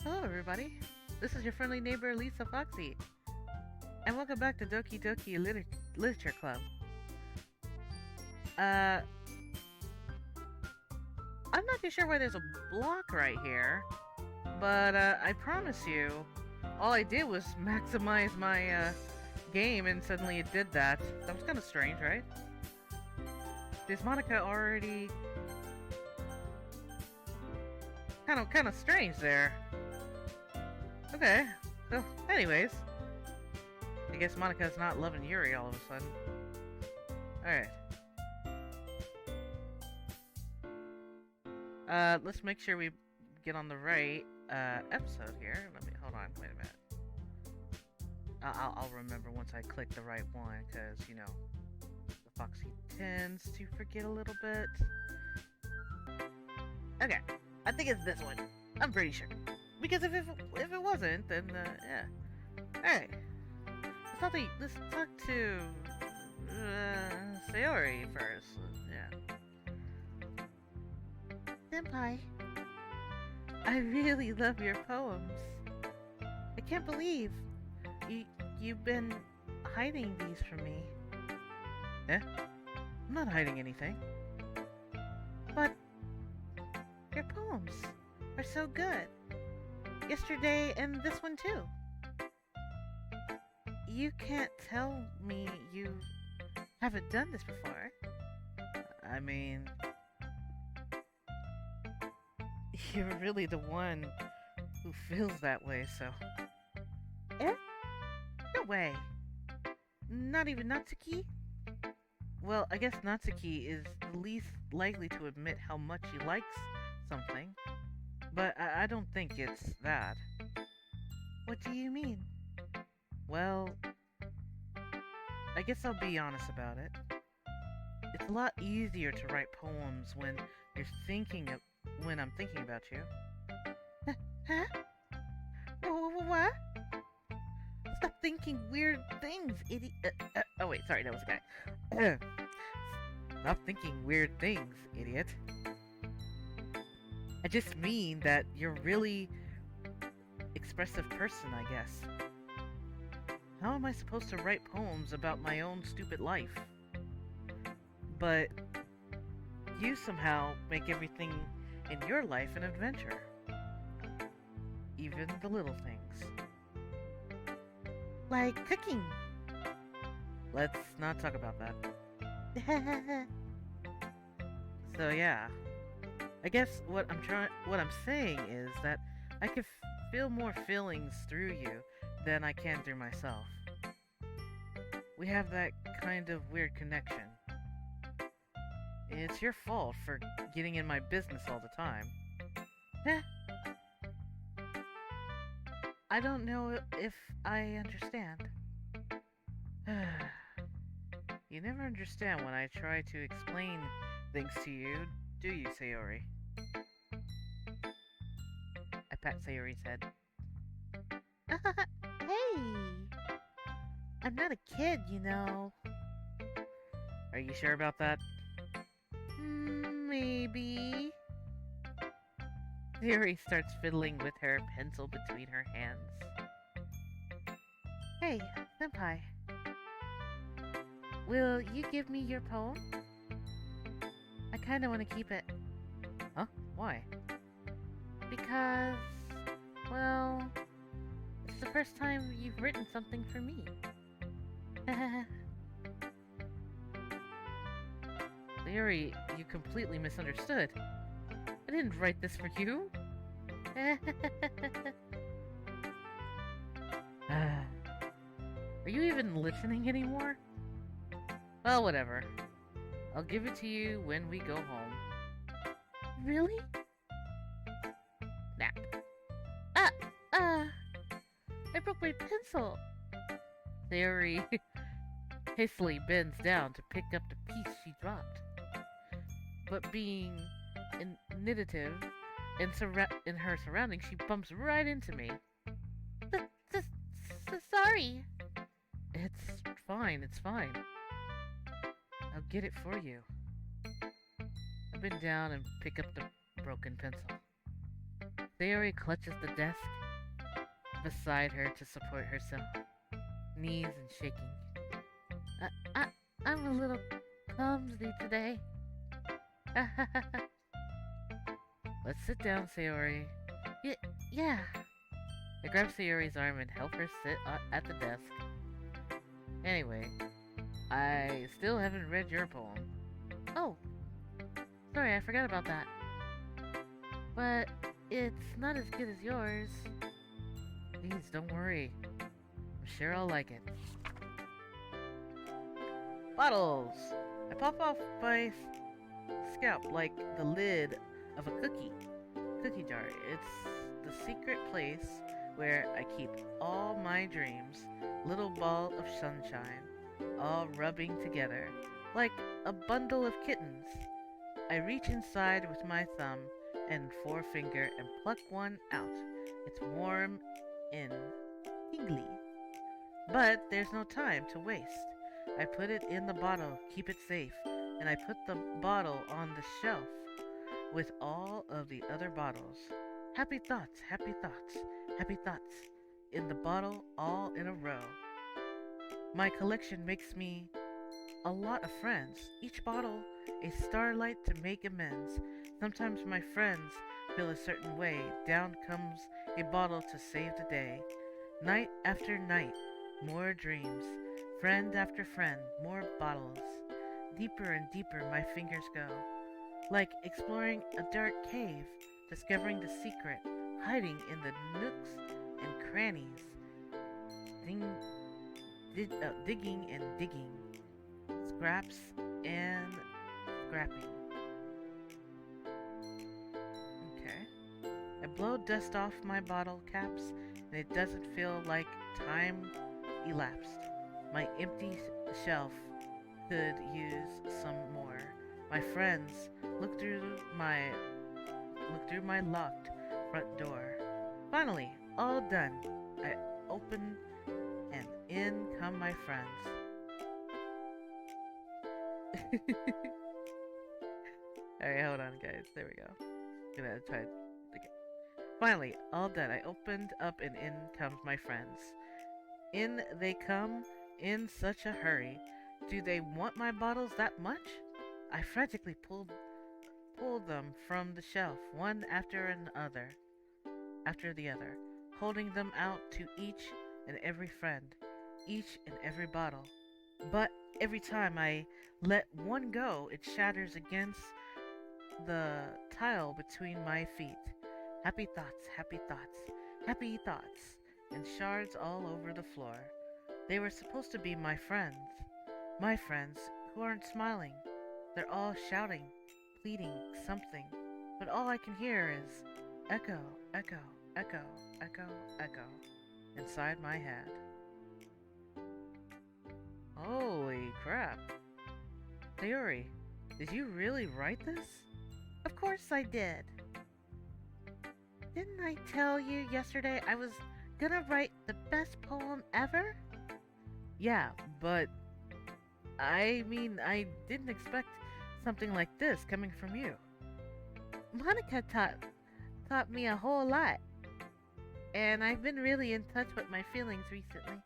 Hello, everybody. This is your friendly neighbor, Lisa Foxy, and welcome back to Doki Doki Literature Club. Uh, I'm not too sure why there's a block right here, but I promise you, all I did was maximize my game, and suddenly it did that. That was kind of strange, right? Is Monika already kind of strange there? Okay. So, anyways, I guess Monika's not loving Yuri all of a sudden. Alright. Let's make sure we get on the right, episode here. Hold on, wait a minute. I'll remember once I click the right one, because, you know, the Foxy tends to forget a little bit. Okay, I think it's this one. I'm pretty sure. Because if it wasn't, then, yeah. Alright. Let's talk to, Sayori first. Yeah. Senpai, I really love your poems. I can't believe you've been hiding these from me. Eh? I'm not hiding anything. But your poems are so good. Yesterday and this one too. You can't tell me you haven't done this before. I mean, you're really the one who feels that way, so... Eh? No way. Not even Natsuki? Well, I guess Natsuki is the least likely to admit how much he likes something. But I don't think it's that. What do you mean? Well, I guess I'll be honest about it. It's a lot easier to write poems when when I'm thinking about you. Huh? What? Stop thinking weird things, idiot. Oh wait, sorry, that was a guy. Stop thinking weird things, idiot. I just mean that you're a really expressive person, I guess. How am I supposed to write poems about my own stupid life? But you somehow make everything in your life an adventure. Even the little things. Like cooking. Let's not talk about that. So yeah. I guess what I'm saying is that I can feel more feelings through you than I can through myself. We have that kind of weird connection. It's your fault for getting in my business all the time. Eh? I don't know if I understand. You never understand when I try to explain things to you, do you, Sayori? I pat Sayori's head. Hey! I'm not a kid, you know. Are you sure about that? Maybe. Sayori starts fiddling with her pencil between her hands. Hey, Senpai. Will you give me your poem? I kinda wanna keep it. Huh? Why? Because, well, it's the first time you've written something for me. Sayori, you completely misunderstood. I didn't write this for you. Are you even listening anymore? Well, whatever. I'll give it to you when we go home. Really? Nap. I broke my pencil. Sayori hastily bends down to pick up the piece she dropped. But being initiative in her surroundings, she bumps right into me. Sorry. It's fine, it's fine. I'll get it for you. I bend down and pick up the broken pencil. Sayori clutches the desk beside her to support herself, knees and shaking. I, I, I'm a little clumsy today. Let's sit down, Sayori. Y- yeah. I grab Sayori's arm and help her sit at the desk. Anyway, I still haven't read your poem. Oh, sorry, I forgot about that. But it's not as good as yours. Please, don't worry. I'm sure I'll like it. Bottles! I pop off my scalp like the lid of a cookie jar. It's the secret place where I keep all my dreams, little ball of sunshine, all rubbing together like a bundle of kittens. I reach inside with my thumb and forefinger and pluck one out. It's warm and tingly. But there's no time to waste. I put it in the bottle, keep it safe, and I put the bottle on the shelf with all of the other bottles. Happy thoughts, happy thoughts, happy thoughts in the bottle all in a row. My collection makes me a lot of friends. Each bottle a starlight to make amends. Sometimes my friends feel a certain way. Down comes a bottle to save the day. Night after night, more dreams. Friend after friend, more bottles. Deeper and deeper my fingers go. Like exploring a dark cave, discovering the secret, hiding in the nooks and crannies. Digging and digging. Scraps and scrapping. Okay. I blow dust off my bottle caps, and it doesn't feel like time elapsed. My empty shelf could use some more. My friends look through my locked front door. Finally, all done. I open and in come my friends. Alright, hold on, guys. There we go. Gonna try it again. Finally, all done. I opened up and in comes my friends. In they come in such a hurry. Do they want my bottles that much? I frantically pulled them from the shelf, one after the other, holding them out to each and every friend, each and every bottle. But every time I let one go, it shatters against the tile between my feet. Happy thoughts, happy thoughts, happy thoughts, and shards all over the floor. They were supposed to be my friends who aren't smiling. They're all shouting, pleading something, but all I can hear is echo, echo, echo, echo, echo inside my head. Holy crap. Sayori, did you really write this? Of course I did. Didn't I tell you yesterday I was gonna write the best poem ever? Yeah, but I didn't expect something like this coming from you. Monika taught me a whole lot, and I've been really in touch with my feelings recently.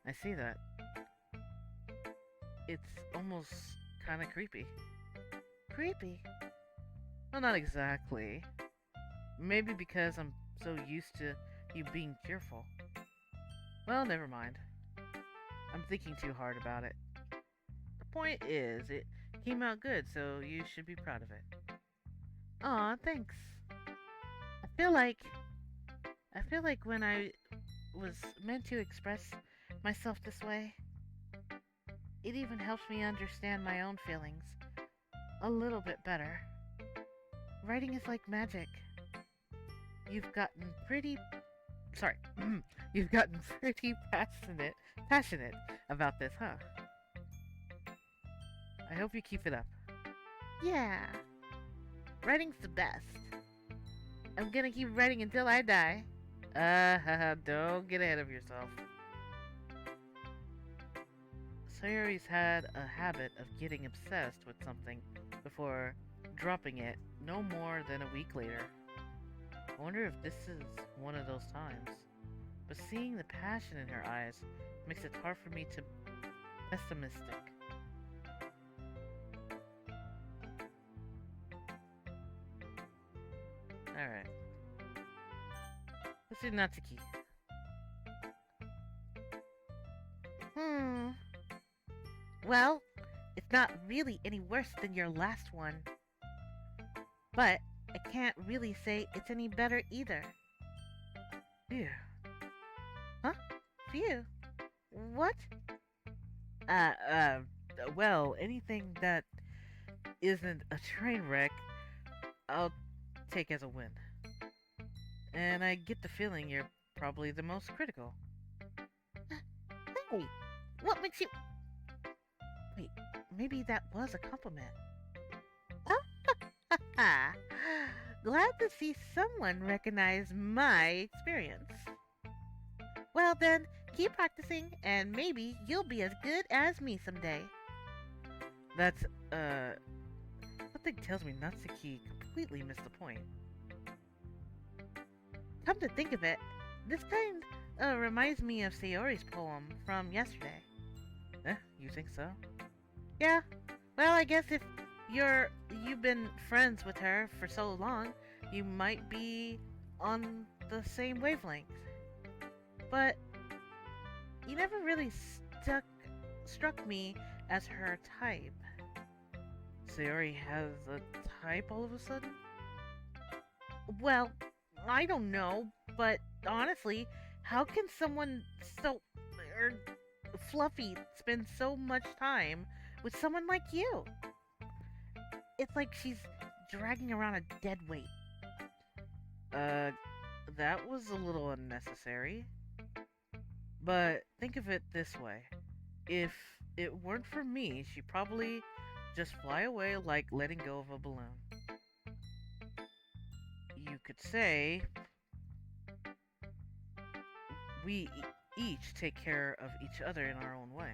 I see that. It's almost kind of creepy. Creepy? Well, not exactly. Maybe because I'm so used to you being cheerful. Well, never mind. I'm thinking too hard about it. The point is, it came out good, so you should be proud of it. Aw, thanks. I feel like when I was meant to express myself this way, it even helps me understand my own feelings a little bit better. Writing is like magic. You've gotten pretty passionate about this, huh? I hope you keep it up. Yeah. Writing's the best. I'm gonna keep writing until I die. Don't get ahead of yourself. Sayori's had a habit of getting obsessed with something before dropping it no more than a week later. I wonder if this is one of those times. but seeing the passion in her eyes makes it hard for me to pessimistic. Alright. Let's do Natsuki. Well, it's not really any worse than your last one. But I can't really say it's any better either. Phew. Huh? Phew? What? Uh, uh, well, anything that isn't a train wreck, I'll take as a win. And I get the feeling you're probably the most critical. Hey, what makes you... Wait, maybe that was a compliment. Glad to see someone recognize my experience. Well then, keep practicing and maybe you'll be as good as me someday. That's, something tells me Natsuki completely missed the point. Come to think of it, this kind reminds me of Sayori's poem from yesterday. You think so? Yeah, well I guess if you've been friends with her for so long, you might be on the same wavelength. But you never really struck me as her type. Sayori has a type all of a sudden? Well, I don't know, but honestly, how can someone so fluffy spend so much time with someone like you? It's like she's dragging around a dead weight. That was a little unnecessary. But think of it this way. If it weren't for me, she'd probably just fly away like letting go of a balloon. You could say we each take care of each other in our own way.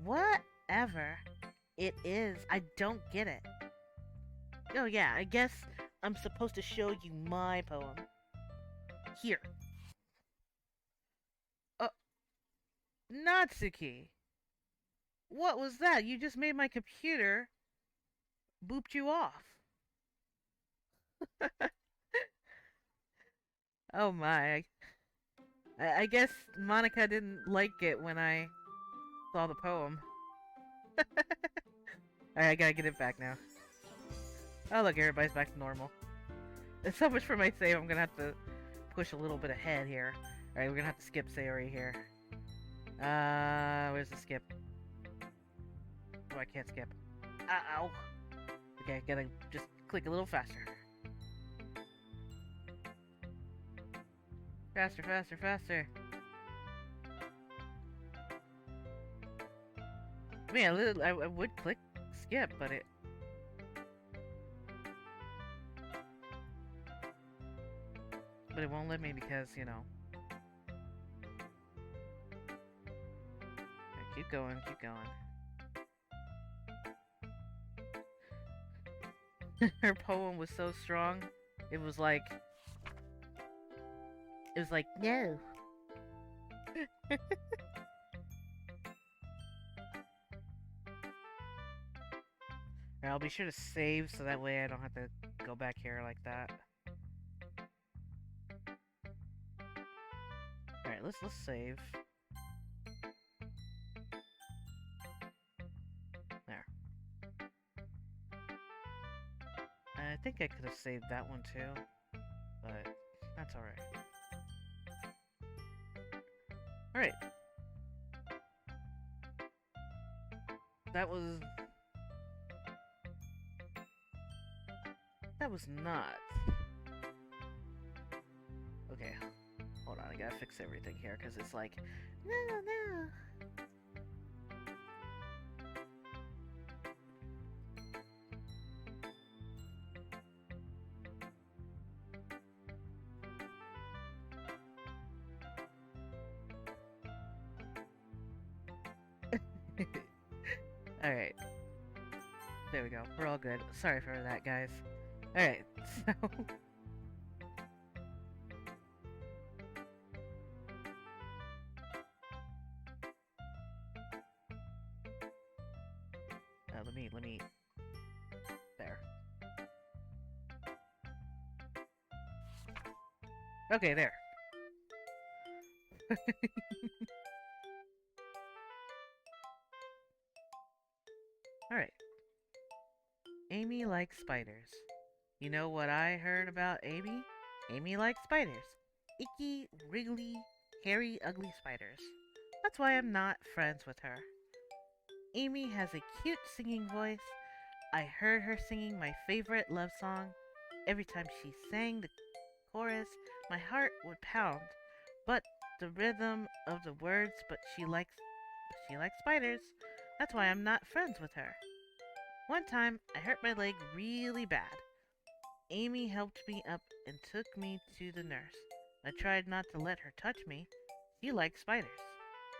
Whatever it is, I don't get it. Oh yeah, I guess I'm supposed to show you my poem. Here. Natsuki! What was that? You just made my computer booped you off. Oh my. I guess Monika didn't like it when I saw the poem. Alright, I gotta get it back now. Oh look, everybody's back to normal. There's so much for my save, I'm gonna have to push a little bit ahead here. Alright, we're gonna have to skip Sayori here. Where's the skip? Oh, I can't skip. Ow! Okay, gotta just click a little faster. Faster, faster, faster. I mean, I would click skip, but it... But it won't let me because, you know... Right, keep going, keep going. Her poem was so strong, it was like... It was like, no. I'll be sure to save so that way I don't have to go back here like that. Alright, let's save. There. I think I could have saved that one too, but that's alright. Alright. That was not... Okay. Hold on, I gotta fix everything here, because it's like... No. Alright. There we go. We're all good. Sorry for that, guys. Alright, so... Okay, there. Alright. Amy likes spiders. You know what I heard about Amy? Amy likes spiders. Icky, wriggly, hairy, ugly spiders. That's why I'm not friends with her. Amy has a cute singing voice. I heard her singing my favorite love song. Every time she sang the chorus, my heart would pound. But the rhythm of the words, but she likes spiders. That's why I'm not friends with her. One time, I hurt my leg really bad. Amy helped me up and took me to the nurse. I tried not to let her touch me. She likes spiders.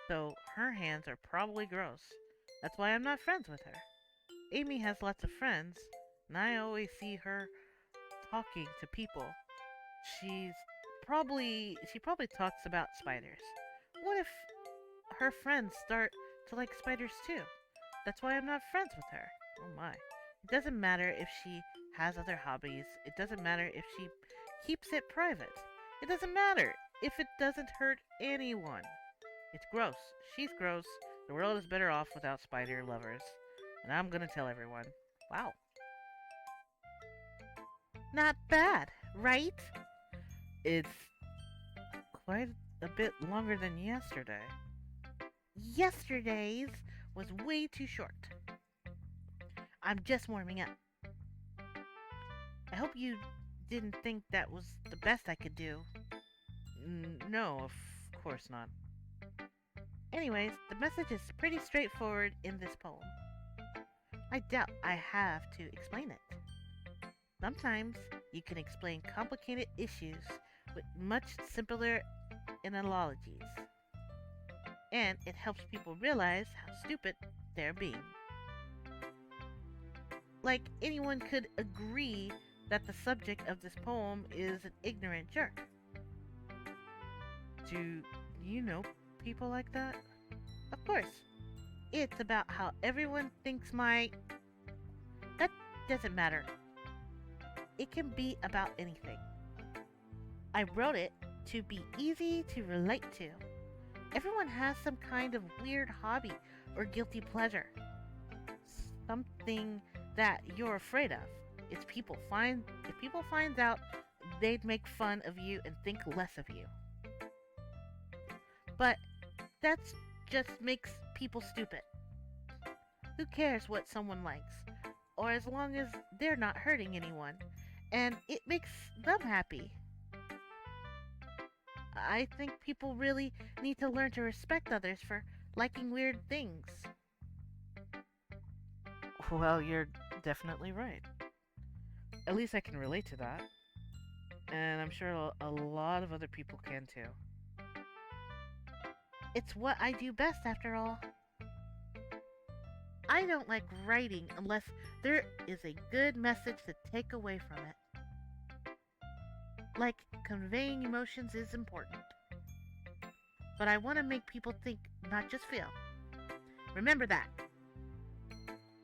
So her hands are probably gross. That's why I'm not friends with her. Amy has lots of friends, and I always see her talking to people. She probably talks about spiders. What if her friends start to like spiders too? That's why I'm not friends with her. Oh my. It doesn't matter if she has other hobbies. It doesn't matter if she keeps it private. It doesn't matter if it doesn't hurt anyone. It's gross. She's gross. The world is better off without spider lovers. And I'm gonna tell everyone. Wow. Not bad, right? It's quite a bit longer than yesterday. Yesterday's was way too short. I'm just warming up. I hope you didn't think that was the best I could do. No, of course not. Anyways, the message is pretty straightforward in this poem. I doubt I have to explain it. Sometimes you can explain complicated issues with much simpler analogies, and it helps people realize how stupid they're being. Like anyone could agree that the subject of this poem is an ignorant jerk. Do you know people like that? Of course. It's about how everyone thinks That doesn't matter. It can be about anything. I wrote it to be easy to relate to. Everyone has some kind of weird hobby or guilty pleasure. Something that you're afraid of. If people find out, they'd make fun of you and think less of you. But that just makes people stupid. Who cares what someone likes? Or as long as they're not hurting anyone and it makes them happy. I think people really need to learn to respect others for liking weird things. Well, you're definitely right. At least I can relate to that. And I'm sure a lot of other people can too. It's what I do best after all. I don't like writing unless there is a good message to take away from it. Like, conveying emotions is important. But I want to make people think, not just feel. Remember that.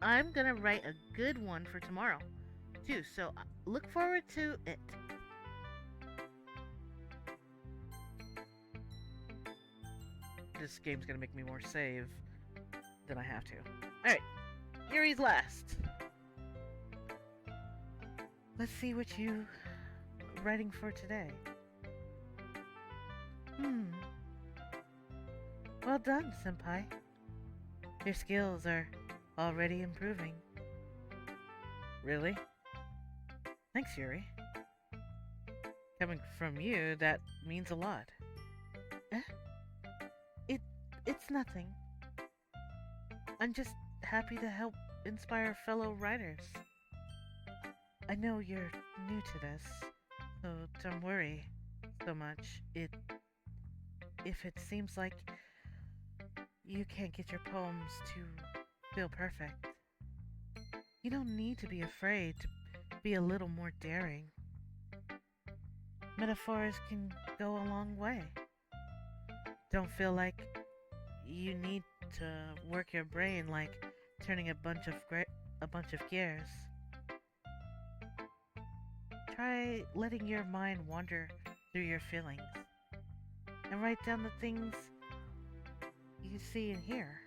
I'm gonna write a good one for tomorrow, too, so look forward to it. This game's gonna make me more save than I have to. Alright, Yuri's last. Let's see what you writing for today. Well done, Senpai. Your skills are already improving. Really? Thanks, Yuri. Coming from you, that means a lot. Eh? It's nothing. I'm just happy to help inspire fellow writers. I know you're new to this, so don't worry so much. If it seems like you can't get your poems to feel perfect, you don't need to be afraid to be a little more daring. Metaphors can go a long way. Don't feel like you need to work your brain like turning a bunch of gears. Try letting your mind wander through your feelings and write down the things you see and hear.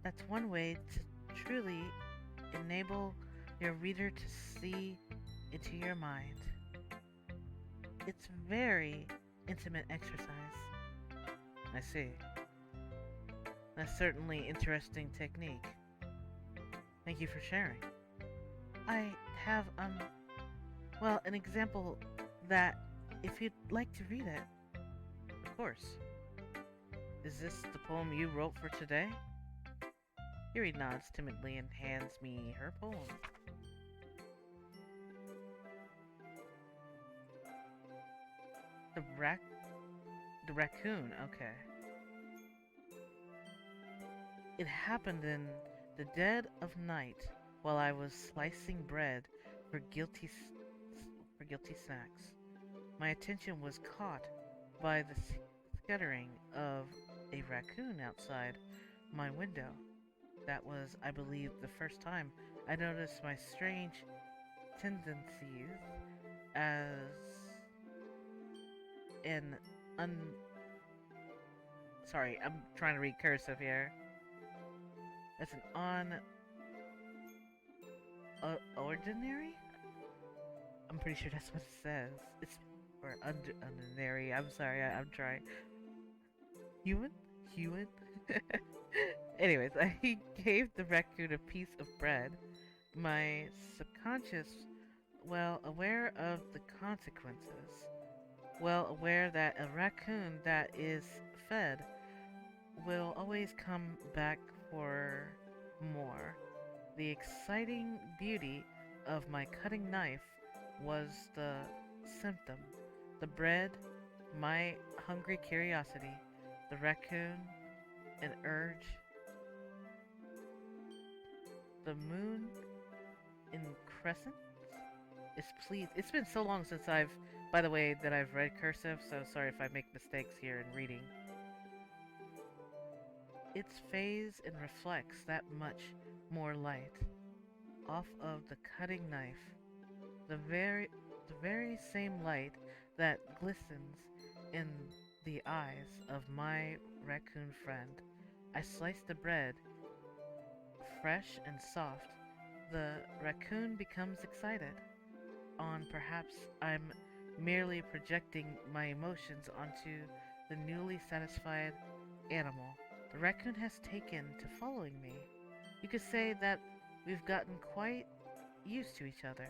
That's one way to truly enable your reader to see into your mind. It's very intimate exercise. I see. That's certainly interesting technique. Thank you for sharing. I have well, an example that if you'd like to read it, of course. Is this the poem you wrote for today? Yuri nods timidly and hands me her poem. The rac... The raccoon, okay. It happened in the dead of night while I was slicing bread for guilty snacks. My attention was caught by the scattering of a raccoon outside my window. That was, I believe, the first time I noticed my strange tendencies as an Sorry, I'm trying to read cursive here. As an ordinary? I'm pretty sure that's what it says. It's or ordinary. I'm sorry, I'm trying. Human? Human? Anyways, I gave the raccoon a piece of bread. My subconscious, well aware of the consequences, well aware that a raccoon that is fed will always come back for more. The exciting beauty of my cutting knife was the symptom. The bread, my hungry curiosity, the raccoon, an urge. The moon in crescent is pleased. It's been so long since by the way, that I've read cursive, so sorry if I make mistakes here in reading. Its phase and reflects that much more light off of the cutting knife. The very same light that glistens in the eyes of my raccoon friend. I slice the bread, fresh and soft. The raccoon becomes excited. Perhaps I'm merely projecting my emotions onto the newly satisfied animal. The raccoon has taken to following me. You could say that we've gotten quite used to each other.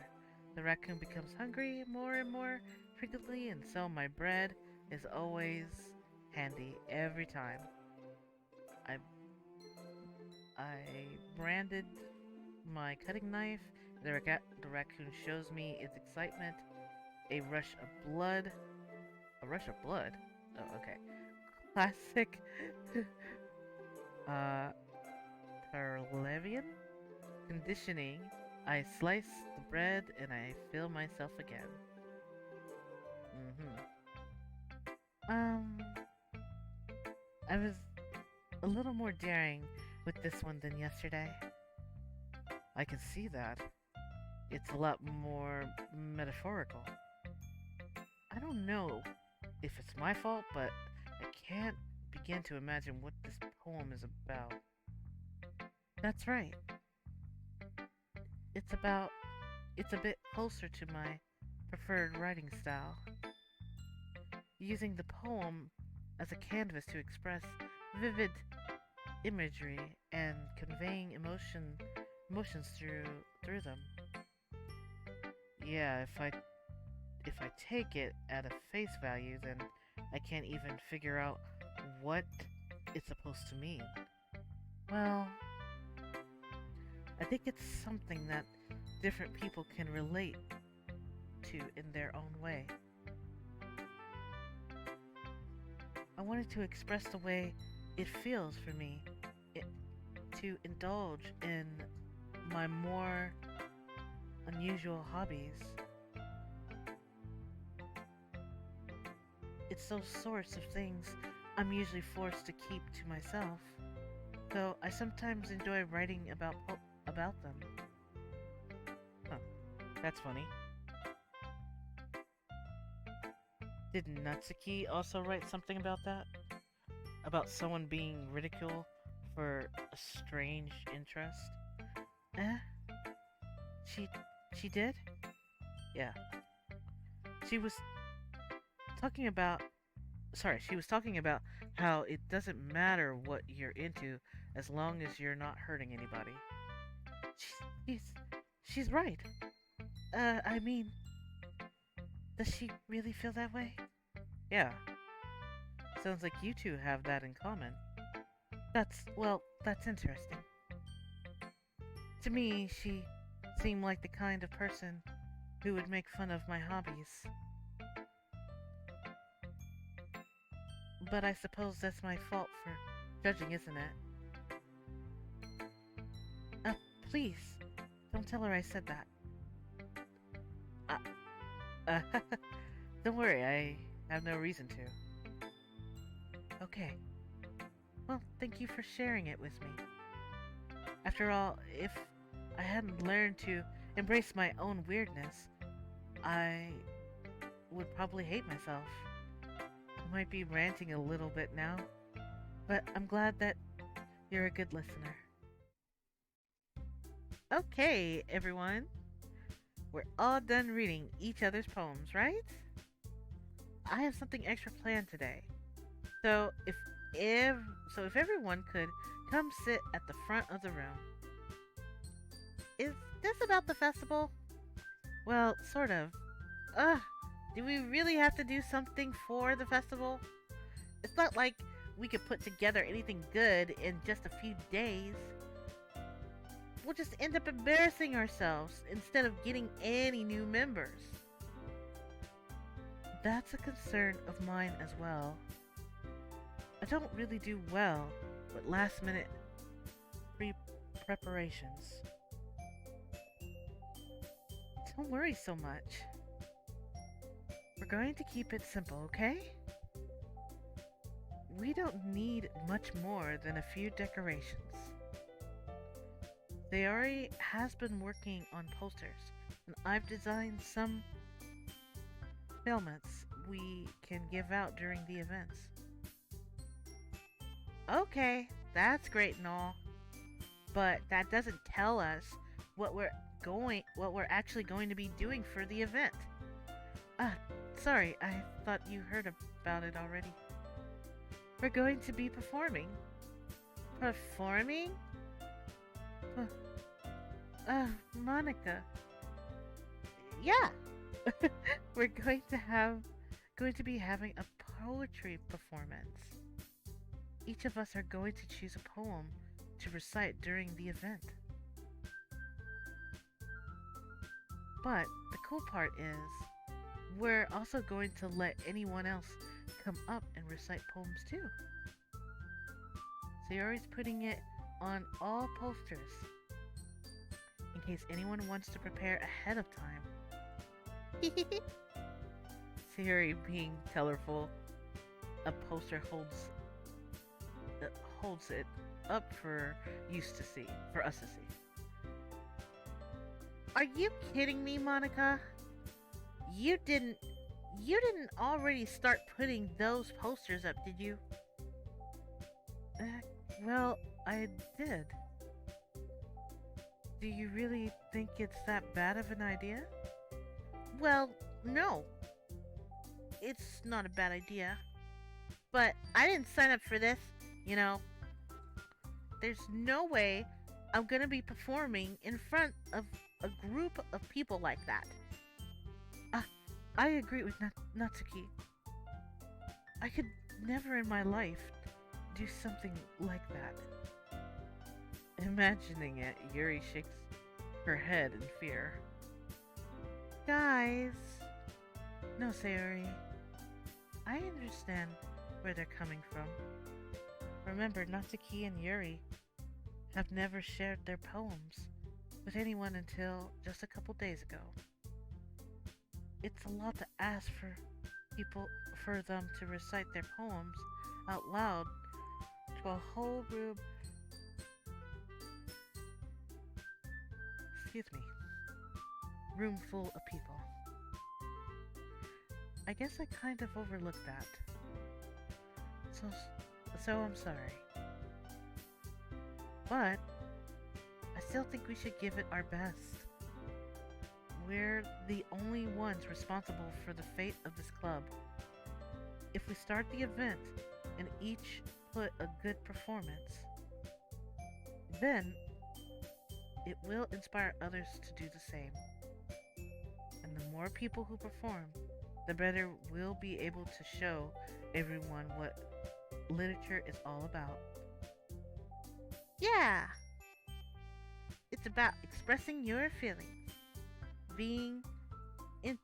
The raccoon becomes hungry more and more frequently, and so my bread is always handy every time. I branded my cutting knife. The raccoon shows me its excitement. A rush of blood. A rush of blood? Oh, okay. Classic. Tarlevian conditioning. I slice the bread and I feel myself again. I was a little more daring with this one than yesterday. I can see that. It's a lot more metaphorical. I don't know if it's my fault, but I can't begin to imagine what this poem is about. That's right. It's a bit closer to my preferred writing style. Using the poem as a canvas to express vivid imagery and conveying emotions through them. Yeah, if I take it at a face value, then I can't even figure out what it's supposed to mean. Well, I think it's something that different people can relate to in their own way. I wanted to express the way it feels for me to indulge in my more unusual hobbies. It's those sorts of things I'm usually forced to keep to myself, though I sometimes enjoy writing about them. Huh, that's funny. Did Natsuki also write something about that? About someone being ridiculed for a strange interest? Eh? She she did? Yeah. She was talking about she was talking about how it doesn't matter what you're into as long as you're not hurting anybody. She's she's right. I mean, does she really feel that way? Yeah. Sounds like you two have that in common. That's interesting. To me, she seemed like the kind of person who would make fun of my hobbies. But I suppose that's my fault for judging, isn't it? Uh, please, don't tell her I said that. Uh, don't worry, I have no reason to. Okay. Well, thank you for sharing it with me. After all, if I hadn't learned to embrace my own weirdness, I would probably hate myself. I might be ranting a little bit now, but I'm glad that you're a good listener. Okay, everyone. We're all done reading each other's poems, right? I have something extra planned today. So ev- if everyone could come sit at the front of the room. Is this about the festival? Well, sort of. Ugh, do we really have to do something for the festival? It's not like we could put together anything good in just a few days. We'll just end up embarrassing ourselves instead of getting any new members. That's a concern of mine as well. I don't really do well with last minute preparations. Don't worry so much. We're going to keep it simple, okay? We don't need much more than a few decorations. Sayori has been working on posters, and I've designed some filmets we can give out during the events. Okay, that's great and all, but that doesn't tell us what we're actually going to be doing for the event. Ah, sorry, I thought you heard about it already. We're going to be performing. Performing? Monika. Yeah. We're going to be having a poetry performance. Each of us are going to choose a poem to recite during the event. But the cool part is, we're also going to let anyone else come up and recite poems too. Sayori's putting it on all posters, in case anyone wants to prepare ahead of time. Sayori being colorful, a poster holds it up for us to see. Are you kidding me, Monika? You didn't already start putting those posters up, did you? Well, I did. Do you really think it's that bad of an idea? Well, no. It's not a bad idea. But I didn't sign up for this, you know. There's no way I'm gonna be performing in front of a group of people like that. I agree with Natsuki. I could never in my life do something like that. Imagining it, Yuri shakes her head in fear. Guys! No, Sayori. I understand where they're coming from. Remember, Natsuki and Yuri have never shared their poems with anyone until just a couple days ago. It's a lot to ask for them to recite their poems out loud to a whole room full of people. I guess I kind of overlooked that. So, so I'm sorry. But I still think we should give it our best. We're the only ones responsible for the fate of this club. If we start the event and each put a good performance, then it will inspire others to do the same. And the more people who perform, the better we'll be able to show everyone what literature is all about. Yeah! It's about expressing your feelings, being in-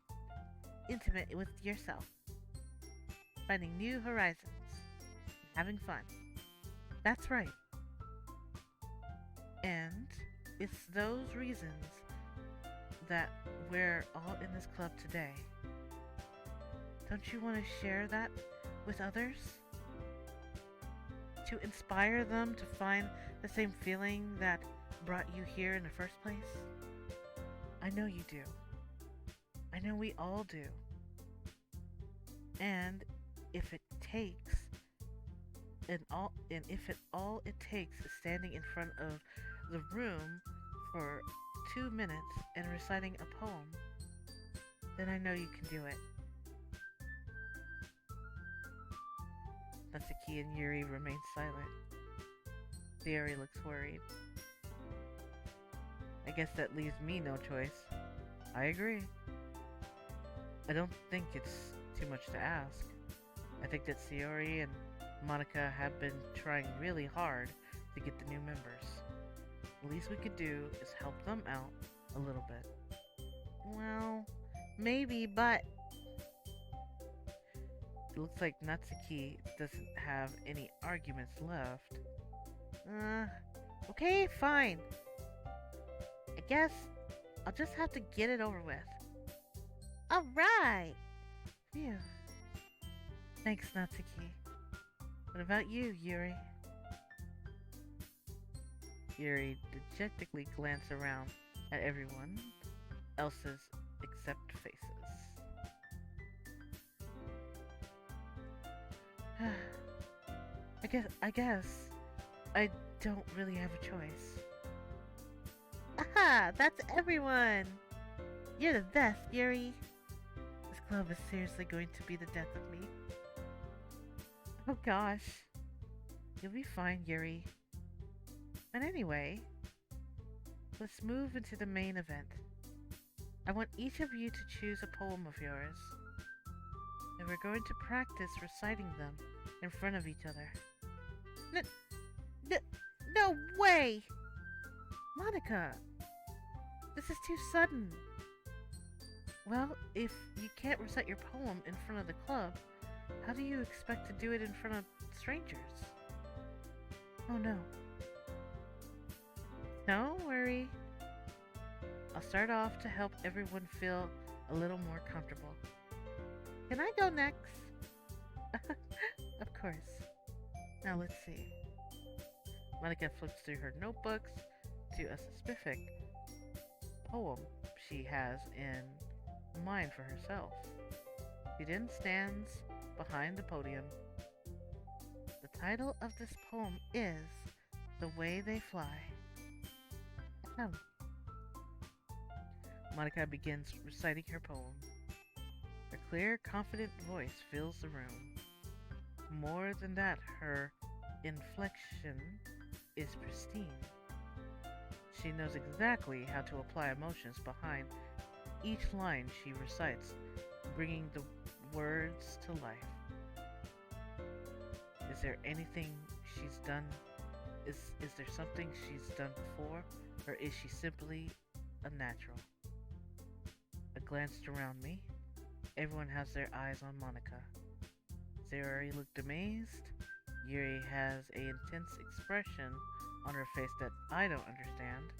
intimate with yourself, finding new horizons, having fun. That's right. And it's those reasons that we're all in this club today. Don't you want to share that with others? To inspire them to find the same feeling that brought you here in the first place? I know you do. I know we all do. And if it takes and if all it takes is standing in front of the room for 2 minutes and reciting a poem, then I know you can do it. Natsuki and Yuri remain silent. Sayori looks worried. I guess that leaves me no choice. I agree. I don't think it's too much to ask. I think that Sayori and Monika have been trying really hard to get the new members. The least we could do is help them out a little bit. Well, maybe, but it looks like Natsuki doesn't have any arguments left. Okay, fine. I guess I'll just have to get it over with. Alright! Phew. Thanks, Natsuki. What about you, Yuri? Yuri dejectedly glanced around at everyone else's except faces. I guess I don't really have a choice. Aha! That's everyone! You're the best, Yuri! This club is seriously going to be the death of me. Oh gosh. You'll be fine, Yuri. And anyway, let's move into the main event. I want each of you to choose a poem of yours. And we're going to practice reciting them in front of each other. No way! Monika! This is too sudden. Well, if you can't recite your poem in front of the club, how do you expect to do it in front of strangers? Oh no. Don't worry. I'll start off to help everyone feel a little more comfortable. Can I go next? Of course. Now let's see. Monika flips through her notebooks to a specific poem she has in mind for herself. She then stands behind the podium. The title of this poem is The Way They Fly. Monika begins reciting her poem. Her clear, confident voice fills the room. More than that, her inflection is pristine. She knows exactly how to apply emotions behind each line she recites, bringing the words to life. Is there anything she's done? Is there something she's done before, or is she simply a natural? I glanced around me. Everyone has their eyes on Monika. Sayori looked amazed. Yuri has an intense expression on her face that I don't understand.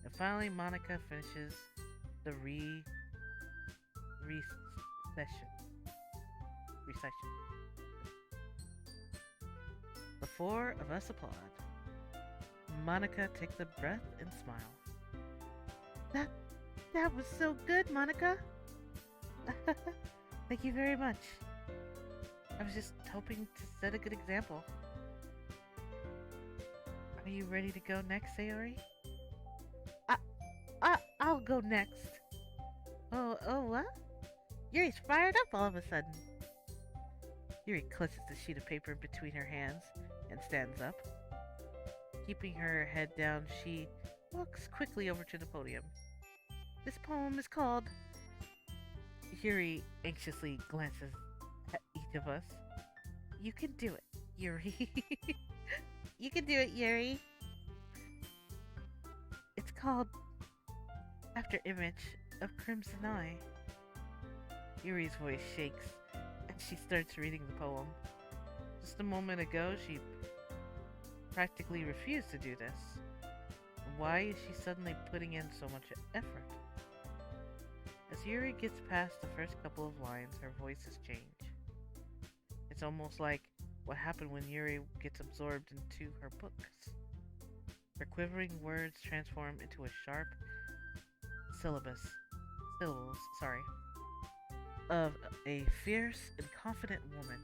And finally, Monika finishes the recitation. The four of us applaud. Monika takes a breath and smiles. That was so good, Monika. Thank you very much. I was just hoping to set a good example. Are you ready to go next, Sayori? I, I'll go next. Oh, what? Yuri's fired up all of a sudden. Yuri clutches the sheet of paper between her hands and stands up. Keeping her head down, she walks quickly over to the podium. This poem is called... Yuri anxiously glances at each of us. You can do it, Yuri. You can do it, Yuri. It's called After Image of Crimson Eye. Yuri's voice shakes and she starts reading the poem. Just a moment ago, she practically refused to do this. Why is she suddenly putting in so much effort? As Yuri gets past the first couple of lines, her voices change. It's almost like what happened when Yuri gets absorbed into her books. Her quivering words transform into a sharp syllables, of a fierce and confident woman.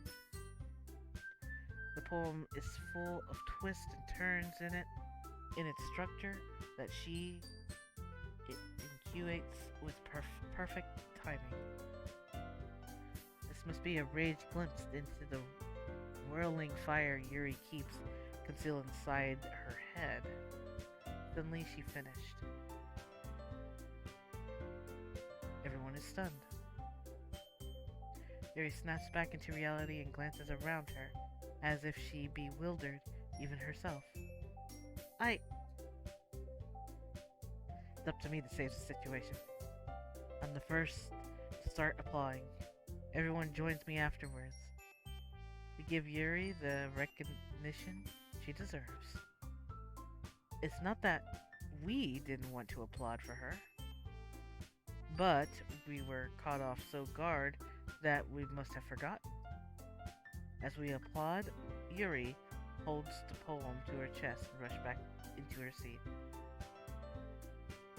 The poem is full of twists and turns in its structure that it incubates with perfect timing. This must be a rage glimpse into the whirling fire Yuri keeps concealed inside her head. Suddenly she finished. Everyone is stunned. Yuri snaps back into reality and glances around her, as if she bewildered even herself. It's up to me to save the situation. I'm the first to start applauding. Everyone joins me afterwards. We give Yuri the recognition she deserves. It's not that we didn't want to applaud for her, but we were caught off so guard that we must have forgotten. As we applaud, Yuri holds the poem to her chest and rushes back into her seat.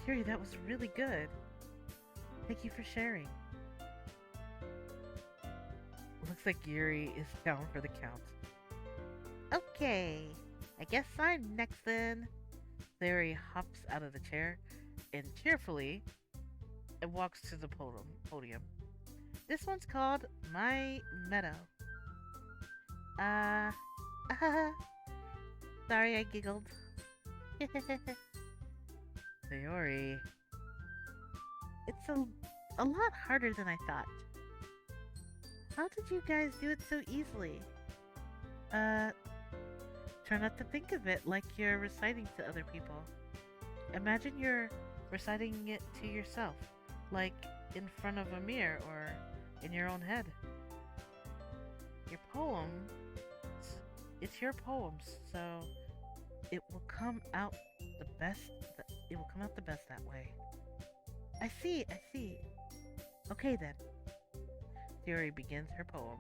Yuri, that was really good. Thank you for sharing. Looks like Yuri is down for the count. Okay, I guess I'm next then. Yuri hops out of the chair and cheerfully walks to the podium. This one's called My Meadow. Sorry I giggled. Sayori. It's a lot harder than I thought. How did you guys do it so easily? Try not to think of it like you're reciting to other people. Imagine you're reciting it to yourself, like in front of a mirror or in your own head. Your poem, it's your poems, so it will come out the best. It will come out the best that way. I see. Okay then. Theory begins her poem.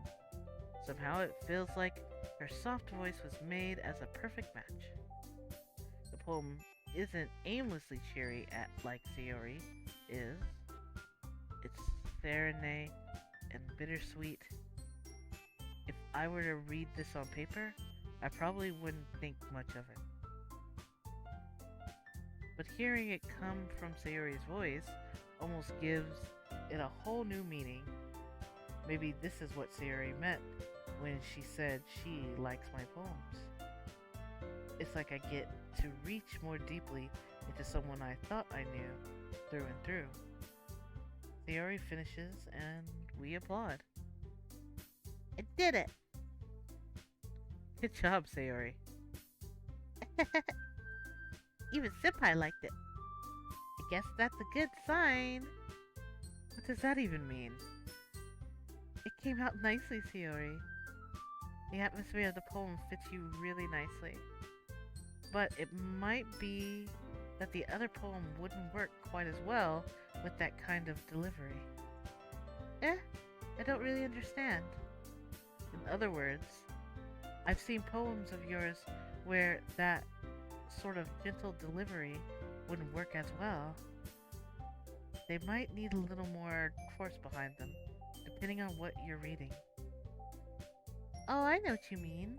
Somehow it feels like her soft voice was made as a perfect match. The poem isn't aimlessly cheery like Sayori is. It's serenade and bittersweet. If I were to read this on paper, I probably wouldn't think much of it. But hearing it come from Sayori's voice almost gives it a whole new meaning. Maybe this is what Sayori meant when she said she likes my poems. It's like I get to reach more deeply into someone I thought I knew through and through. Sayori finishes and we applaud. I did it! Good job, Sayori. Even Senpai liked it. I guess that's a good sign. What does that even mean? It came out nicely, Sayori. The atmosphere of the poem fits you really nicely. But it might be that the other poem wouldn't work quite as well with that kind of delivery. I don't really understand. In other words, I've seen poems of yours where that sort of gentle delivery wouldn't work as well. They might need a little more force behind them, depending on what you're reading. Oh, I know what you mean.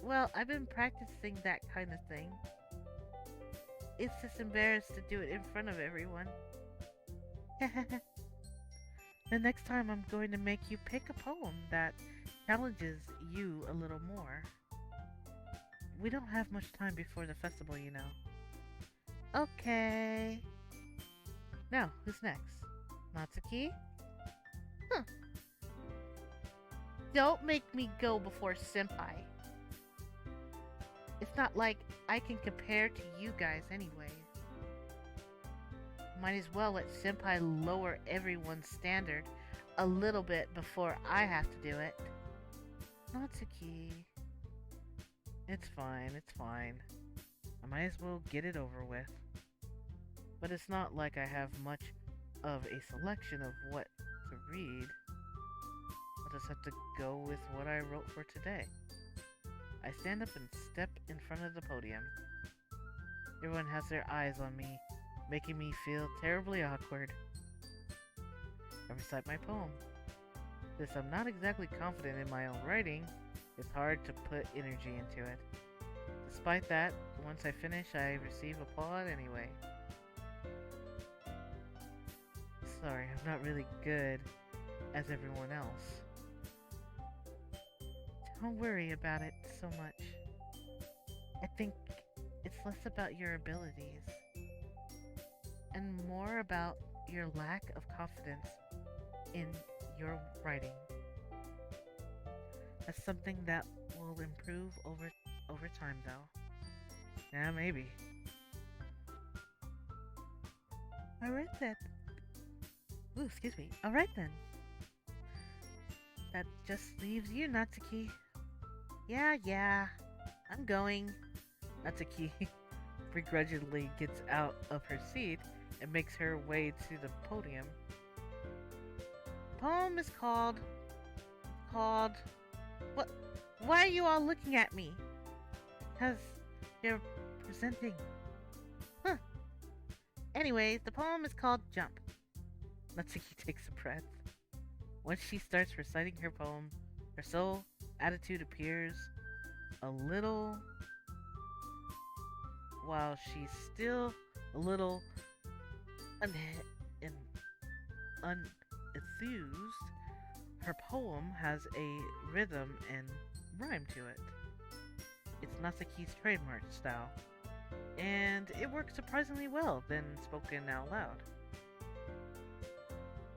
Well, I've been practicing that kind of thing. It's just embarrassed to do it in front of everyone. The next time I'm going to make you pick a poem that challenges you a little more. We don't have much time before the festival, you know. Okay. Now, who's next? Natsuki? Huh. Don't make me go before Senpai. It's not like I can compare to you guys anyway. Might as well let Senpai lower everyone's standard a little bit before I have to do it. Natsuki. It's fine, it's fine. I might as well get it over with. But it's not like I have much of a selection of what to read. I'll just have to go with what I wrote for today. I stand up and step in front of the podium. Everyone has their eyes on me, making me feel terribly awkward. I recite my poem. Since I'm not exactly confident in my own writing, it's hard to put energy into it. Despite that, once I finish, I receive applause anyway. Sorry, I'm not really good as everyone else. Don't worry about it so much. I think it's less about your abilities and more about your lack of confidence in your writing. That's something that will improve over time, though. Yeah, maybe. Alright then. Ooh, excuse me. Alright then. That just leaves you, Natsuki. Yeah. I'm going. Natsuki begrudgingly gets out of her seat and makes her way to the podium. The poem is called... What? Why are you all looking at me? Because they're presenting. Huh. Anyways, the poem is called Jump. Natsuki takes a breath. Once she starts reciting her poem, her sole attitude appears a little... While she's still a little unenthused, her poem has a rhythm and rhyme to it. It's Natsuki's trademark style, and it works surprisingly well when spoken out loud.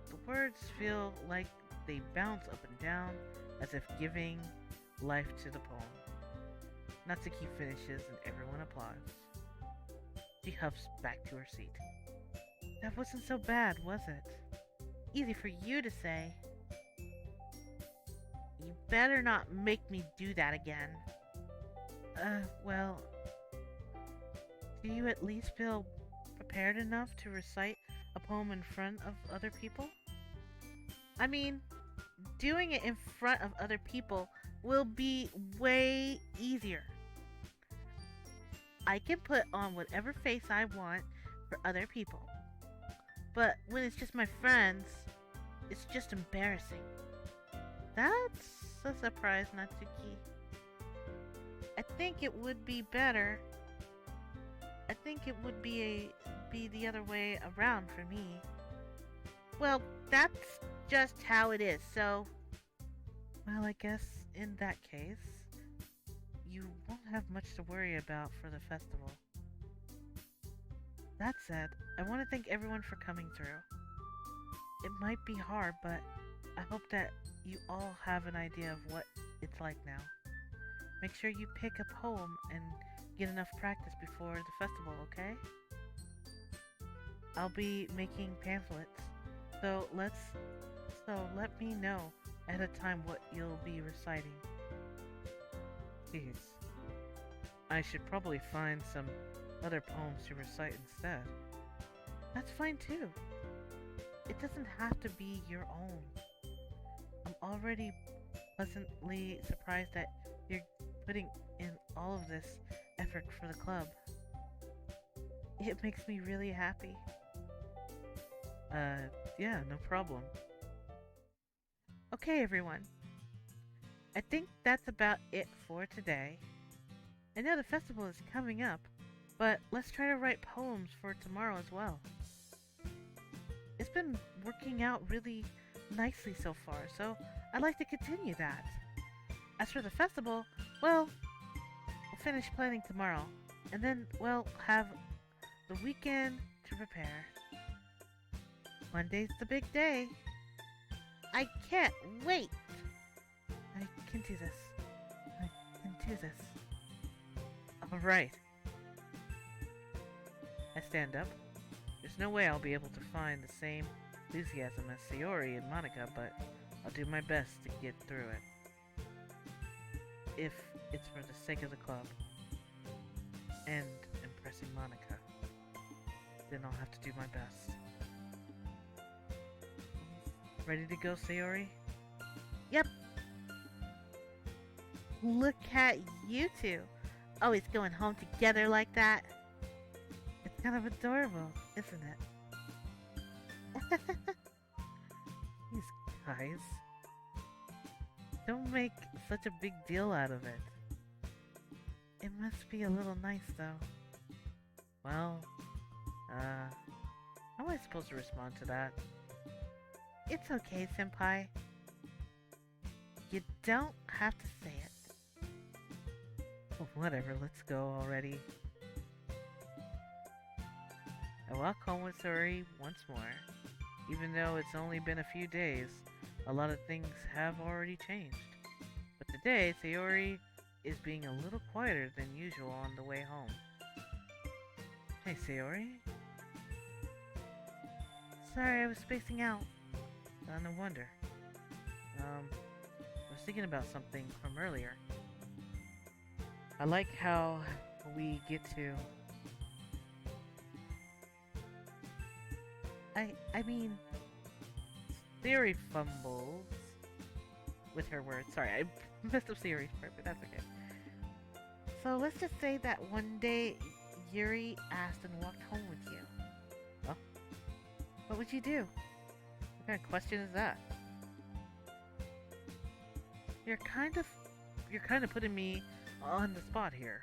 The words feel like they bounce up and down as if giving life to the poem. Natsuki finishes and everyone applauds. She huffs back to her seat. That wasn't so bad, was it? Easy for you to say. You better not make me do that again. Well... Do you at least feel prepared enough to recite a poem in front of other people? I mean, doing it in front of other people will be way easier. I can put on whatever face I want for other people. But when it's just my friends, it's just embarrassing. That's a surprise, Natsuki. I think it would be better. I think it would be the other way around for me. Well, that's just how it is, so... Well, I guess in that case, you won't have much to worry about for the festival. That said, I want to thank everyone for coming through. It might be hard, but I hope that you all have an idea of what it's like now. Make sure you pick a poem and get enough practice before the festival, okay? I'll be making pamphlets, so let me know ahead of time what you'll be reciting. Jeez. I should probably find some other poems to recite instead. That's fine too. It doesn't have to be your own. I'm already pleasantly surprised that you're putting in all of this effort for the club. It makes me really happy. Yeah, no problem. Okay, everyone. I think that's about it for today. I know the festival is coming up, but let's try to write poems for tomorrow as well. It's been working out really nicely so far, so I'd like to continue that. As for the festival, well, we'll finish planning tomorrow, and then we'll have the weekend to prepare. Monday's the big day. I can't wait! I can do this. I can do this. Alright. I stand up. There's no way I'll be able to find the same enthusiasm as Sayori and Monika, but I'll do my best to get through it. If it's for the sake of the club and impressing Monika, then I'll have to do my best. Ready to go, Sayori? Yep. Look at you two. Always going home together like that. It's kind of adorable, isn't it? These guys. Don't make such a big deal out of it. It must be a little nice, though. Well, how am I supposed to respond to that? It's okay, Senpai. You don't have to say it. Oh, whatever, let's go already. I walk home with Sayori once more. Even though it's only been a few days, a lot of things have already changed. But today, Sayori is being a little quieter than usual on the way home. Hey, Sayori? Sorry, I was spacing out. No wonder. I was thinking about something from earlier. I like how we get to... I mean... Sayori fumbles with her words. Sorry, I messed up Sayori's part, but that's okay. So let's just say that one day Yuri asked and walked home with you. Well, what would you do? What kind of question is that? You're kind of putting me on the spot here.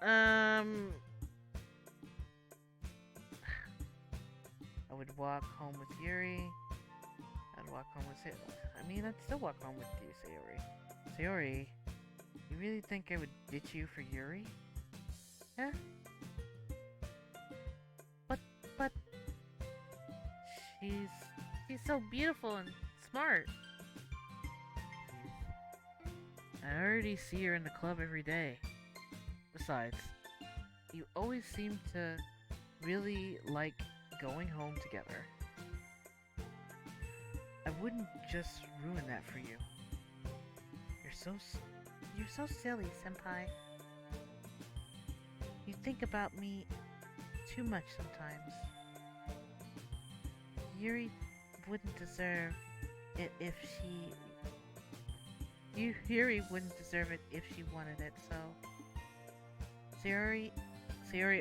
I would walk home with Yuri. I'd walk home with Sayori. I mean, I'd still walk home with you, Sayori. Sayori, you really think I would ditch you for Yuri? Yeah? But she's so beautiful and smart. I already see her in the club every day. Besides, you always seem to really like going home together. I wouldn't just ruin that for you. You're so silly, Senpai. You think about me too much sometimes. Yuri wouldn't deserve it if Yuri wouldn't deserve it if she wanted it, so... Sayori,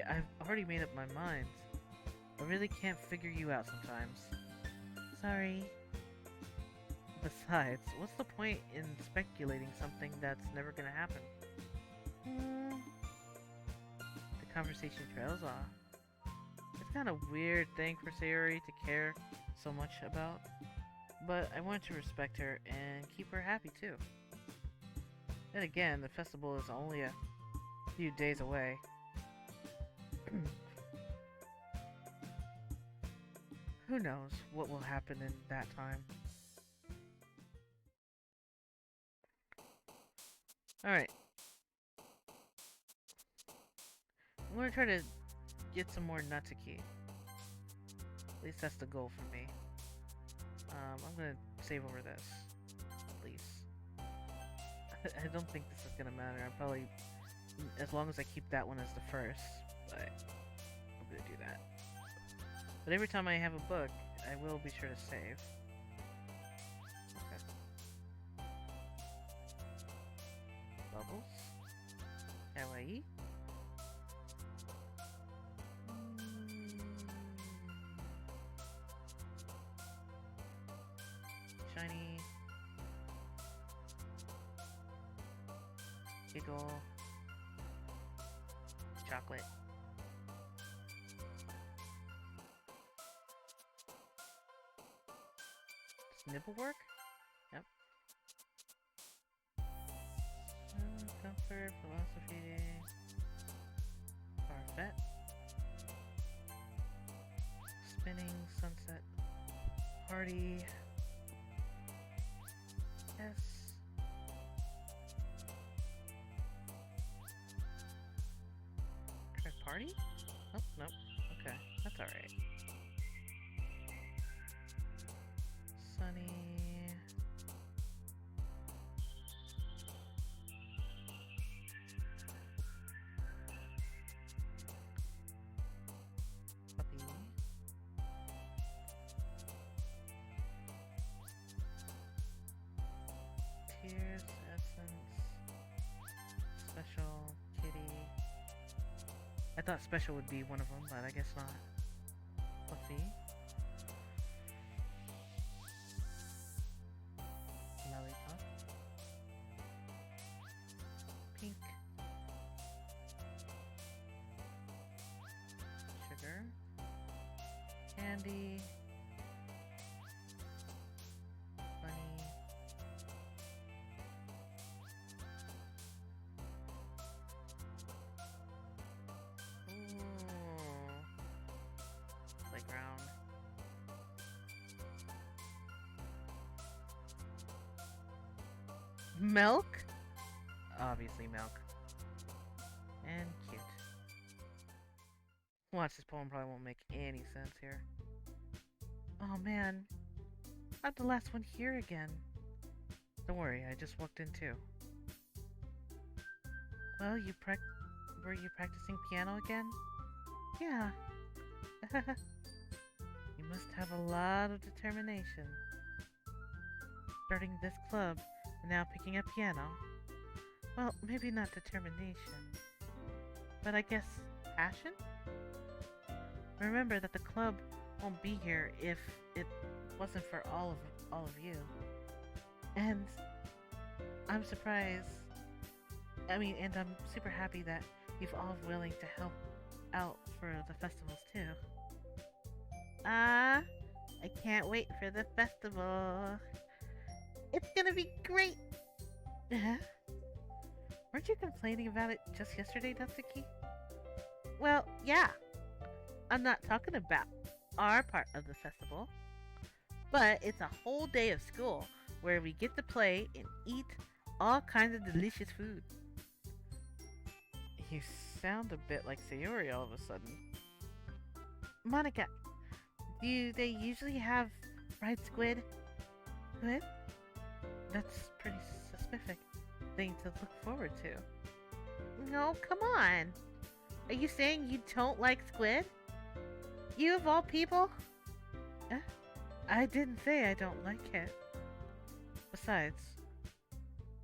I've already made up my mind. I really can't figure you out sometimes. Sorry. Besides, what's the point in speculating something that's never gonna happen? The conversation trails off. It's kind of a weird thing for Sayori to care so much about, but I want to respect her and keep her happy too. Then again, the festival is only a few days away. Who knows what will happen in that time. Alright. I'm gonna try to get some more Natsuki. At least that's the goal for me. I'm gonna save over this. Please. I don't think this is gonna matter. I'm probably... As long as I keep that one as the first. But I'm gonna do that. But every time I have a book, I will be sure to save. Okay. Bubbles. Giggle. Chocolate. Does nibble work? Yep. Comfort, philosophy. Parfait. Spinning, sunset. Party. Yes. Correct party? Oh, nope. Okay, that's alright. Sunny. Puppy. Tears, essence. Special, kitty. I thought special would be one of them, but I guess not. Puffy. Lollipop. Pink. Sugar. Candy. Bunny. Ooh. Playground. Milk? Obviously milk. And cute. Watch, this poem probably won't make any sense here. Oh man. I'm the last one here again. Don't worry, I just walked in too. Well, were you practicing piano again? Yeah. You must have a lot of determination. Starting this club and now picking up piano. Well, maybe not determination, but I guess passion? Remember that the club won't be here if it wasn't for all of you. And I'm surprised. And I'm super happy that you've all willing to help out for the festivals too. I can't wait for the festival. It's gonna be great. Weren't you complaining about it just yesterday, Natsuki? Well, yeah. I'm not talking about our part of the festival, but it's a whole day of school where we get to play and eat all kinds of delicious food. You sound a bit like Sayori all of a sudden. Monika, do they usually have fried squid? Squid? That's pretty specific thing to look forward to. No, come on. Are you saying you don't like squid? You of all people? I didn't say I don't like it. Besides,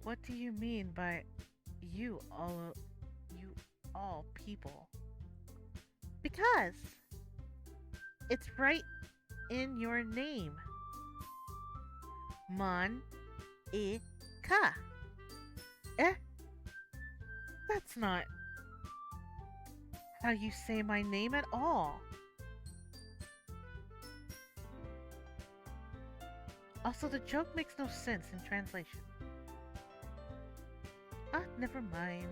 what do you mean by you all people? Because it's right in your name. Monika. That's not how you say my name at all. Also, the joke makes no sense in translation. Never mind.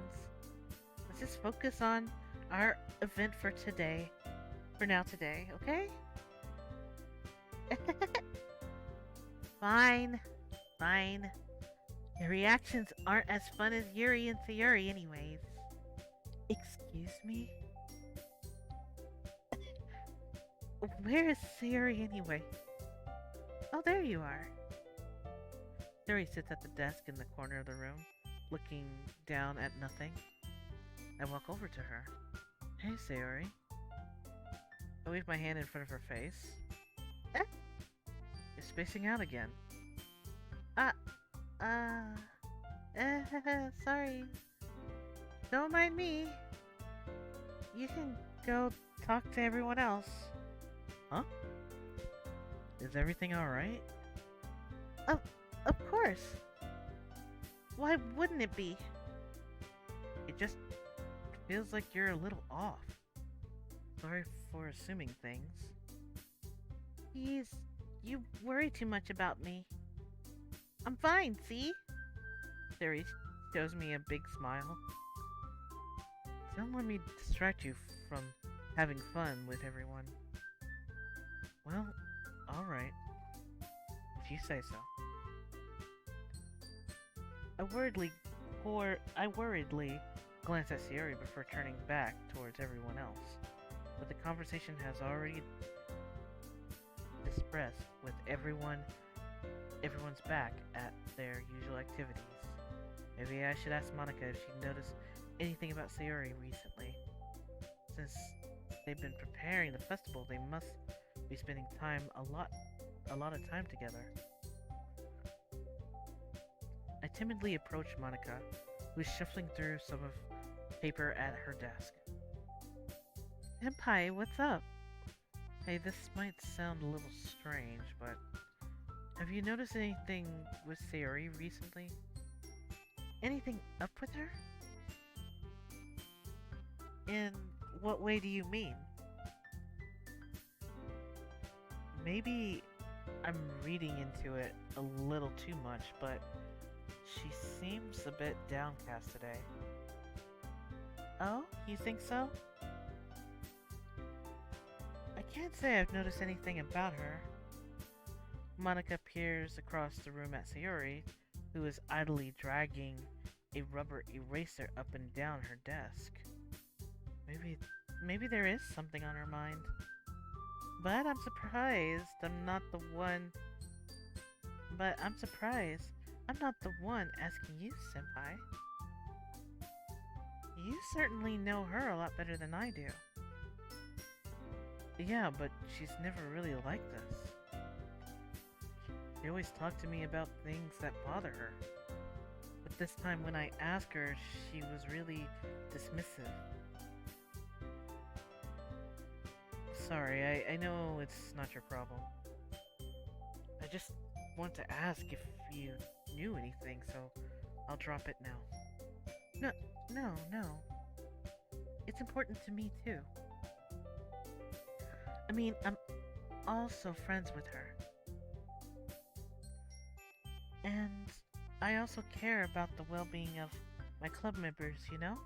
Let's just focus on our event for today. For now today, okay? Fine. Your reactions aren't as fun as Yuri and Sayori anyways. Excuse me? Where is Sayori anyway? Oh, there you are. Sayori sits at the desk in the corner of the room, looking down at nothing. I walk over to her. Hey, Sayori. I wave my hand in front of her face. You're spacing out again. Sorry. Don't mind me. You can go talk to everyone else. Huh? Is everything alright? Of course. Why wouldn't it be? just feels like you're a little off. Sorry for assuming things. Please, you worry too much about me. I'm fine, see? Sayori shows me a big smile. Don't let me distract you from having fun with everyone. Well, alright. If you say so. I worriedly glance at Sayori before turning back towards everyone else. But the conversation has already dispersed with everyone's back at their usual activities. Maybe I should ask Monika if she noticed anything about Sayori recently. Since they've been preparing the festival, they must be spending a lot of time together. I timidly approach Monika, who is shuffling through some of paper at her desk. Senpai, what's up? Hey, this might sound a little strange, but have you noticed anything with Sayori recently? Anything up with her? In what way do you mean? Maybe I'm reading into it a little too much, but she seems a bit downcast today. Oh, you think so? I can't say I've noticed anything about her. Monika peers across the room at Sayori, who is idly dragging a rubber eraser up and down her desk. Maybe there is something on her mind. But I'm surprised I'm not the one asking you, Senpai. You certainly know her a lot better than I do. Yeah, but she's never really like this. She always talked to me about things that bother her. But this time when I asked her, she was really dismissive. Sorry, I know it's not your problem. I just want to ask if you knew anything, so I'll drop it now. No. It's important to me too. I mean, I'm also friends with her. And I also care about the well-being of my club members, you know?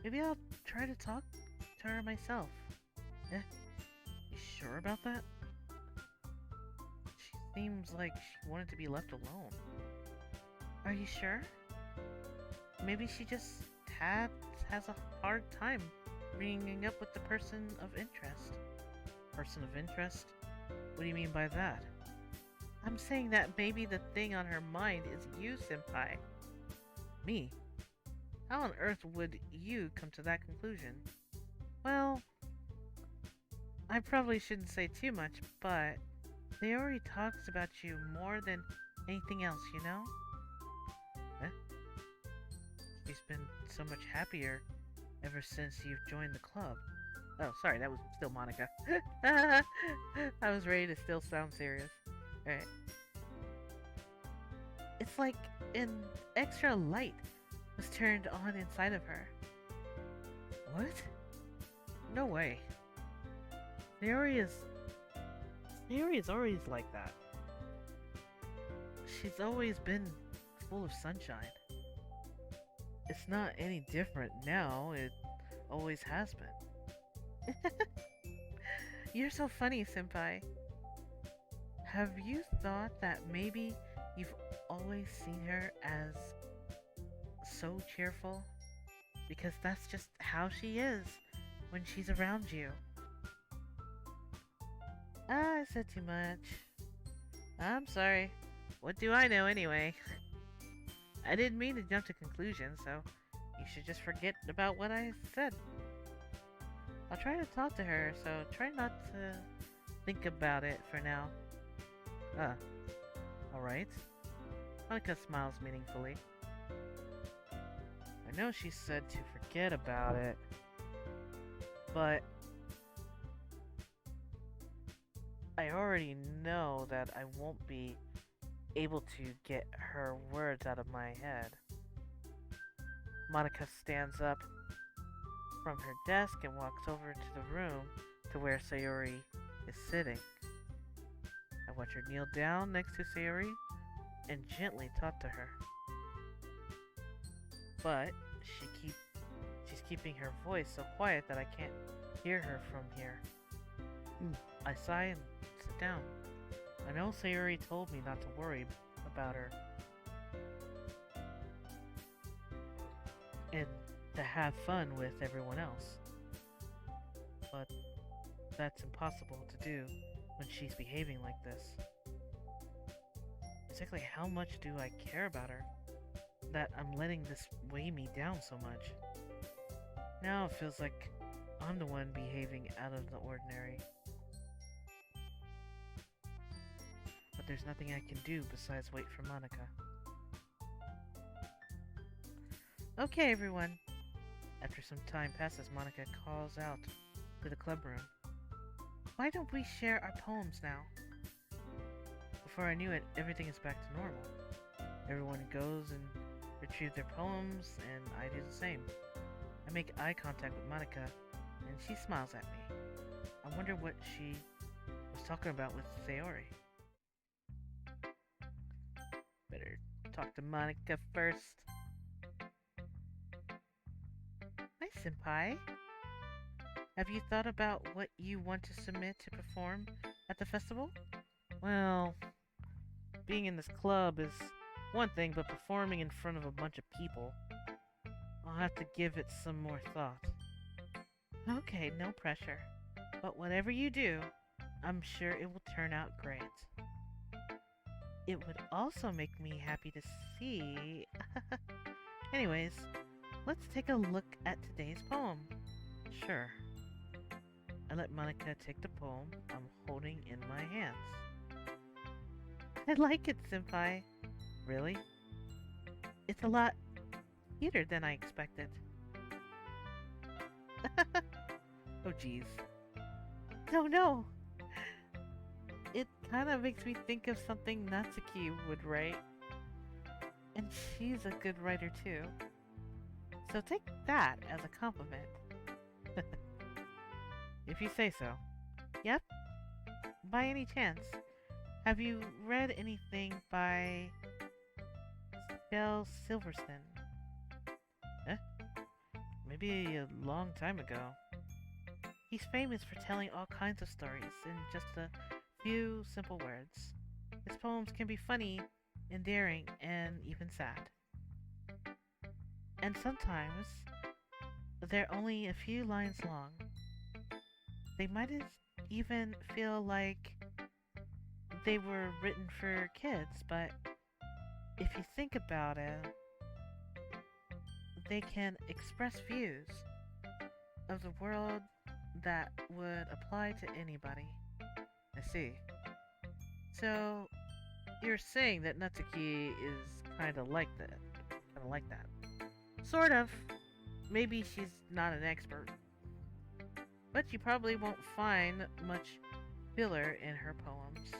Maybe I'll try to talk to her myself. You sure about that? She seems like she wanted to be left alone. Are you sure? Maybe she just has a hard time bringing up with the person of interest. Person of interest? What do you mean by that? I'm saying that maybe the thing on her mind is you, Senpai. Me? How on earth would you come to that conclusion? Well, I probably shouldn't say too much, but Sayori talks about you more than anything else, you know? She's been so much happier ever since you've joined the club. Oh, sorry, that was still Monika. I was ready to still sound serious. Alright. It's like an extra light was turned on inside of her. What? No way. Sayori is always like that. She's always been full of sunshine. It's not any different now, it always has been. You're so funny, Senpai. Have you thought that maybe you've always seen her as so cheerful? Because that's just how she is when she's around you. I said too much. I'm sorry. What do I know anyway? I didn't mean to jump to conclusions, so you should just forget about what I said. I'll try to talk to her, so try not to think about it for now. Alright. Monika smiles meaningfully. I know she said to forget about it, but I already know that I won't be able to get her words out of my head. Monika stands up from her desk and walks over to the room to where Sayori is sitting. I watch her kneel down next to Sayori and gently talk to her. But she's keeping her voice so quiet that I can't hear her from here. I sigh and sit down. I know Sayori told me not to worry about her and to have fun with everyone else. But that's impossible to do when she's behaving like this. Exactly how much do I care about her that I'm letting this weigh me down so much? Now it feels like I'm the one behaving out of the ordinary. But there's nothing I can do besides wait for Monika. Okay, everyone. After some time passes, Monika calls out to the club room. Why don't we share our poems now? Before I knew it, everything is back to normal. Everyone goes and retrieves their poems, and I do the same. I make eye contact with Monika, and she smiles at me. I wonder what she was talking about with Sayori. Better talk to Monika first. Hi, Senpai. Have you thought about what you want to submit to perform at the festival? Well, being in this club is one thing, but performing in front of a bunch of people, I'll have to give it some more thought. Okay, no pressure. But whatever you do, I'm sure it will turn out great. It would also make me happy to see... Anyways, let's take a look at today's poem. Sure. I let Monika take the poem I'm holding in my hands. I like it, Senpai. Really? It's a lot cuter than I expected. Oh jeez. No! It kind of makes me think of something Natsuki would write. And she's a good writer too. So take that as a compliment. If you say so. Yep. By any chance, have you read anything by Shel Silverstone? Maybe a long time ago. He's famous for telling all kinds of stories in just a few simple words. His poems can be funny, endearing, and even sad. And sometimes they're only a few lines long. They might even feel like they were written for kids, but if you think about it, they can express views of the world that would apply to anybody. I see. So, you're saying that Natsuki is kind of like that. Sort of. Maybe she's not an expert. But you probably won't find much filler in her poems.